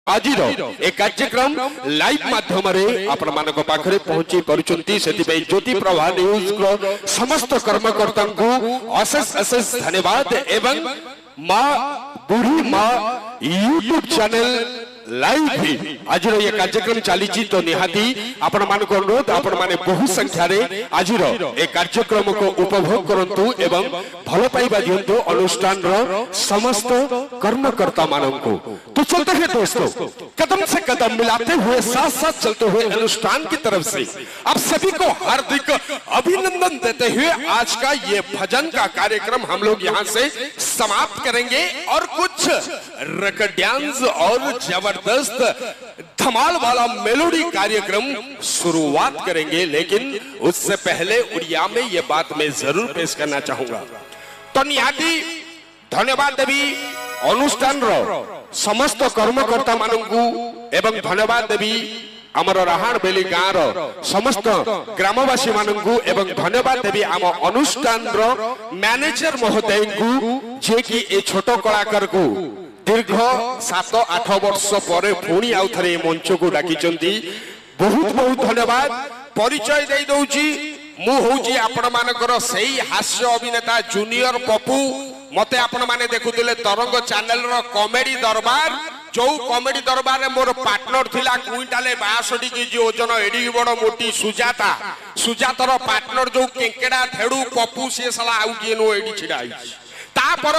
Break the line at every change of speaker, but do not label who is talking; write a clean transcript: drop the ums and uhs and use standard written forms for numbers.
आज कार्यक्रम लाइव माध्यम आपण मान पाखे पहुंची पार्टी से ज्योति प्रभा न्यूज को समस्त कर्मकर्ता को अशेष अशेष धन्यवाद एवं माँ बुढ़ी माँ यूट्यूब चैनल लाइव भी आज ये कार्यक्रम चली तो निहाती आपण मान को अनुरोध आपण माने बहु संख्या रे आज ये कार्यक्रम को उपभोग करंतु एवं भल पाइबा दियंतु अनुष्ठान रो समस्त कर्मकर्ता मानों को। तो चलते हैं दोस्तों कदम से कदम मिलाते हुए साथ साथ चलते हुए अनुष्ठान की तरफ से आप सभी को हार्दिक अभिनंदन देते हुए आज का ये भजन का कार्यक्रम हम लोग यहाँ से समाप्त करेंगे और कुछ रकड़ डांस और जबरदस्त धमाल वाला मेलोडी कार्यक्रम शुरुआत करेंगे। लेकिन उससे पहले उड़िया में ये बात मैं जरूर पेश करना चाहूंगा। तो निहाती धन्यवाद देवी अनुष्ठान रो समस्त कर्मकर्ता मानू एवं धन्यवाद देवी आमर राहाण बेली गाँव रो समस्त ग्रामवासी मानू एवं धन्यवाद देवी आम अनुष्ठान रो मैनेजर महोदय को जे कि ए छोट कलाकार को दीर्घ 7-8 वर्ष पर पुणी आउ थे मंच को डाकी बहुत बहुत धन्यवाद। परिचय दे दौची मु होची आपण मानकर सही हास्य अभिनेता जूनियर पप्पू मते आपण माने देखुतिले तरंग चैनल रो कॉमेडी दरबार जो कॉमेडी दरबार रे मोर पार्टनर थिला क्विंटाले 62 केजी ओजन एडी बड़ मोटी सुजातार पार्टनर जो केंकेडा धेडू पप्पू से साला आउ किनो एडी छिडा ता पर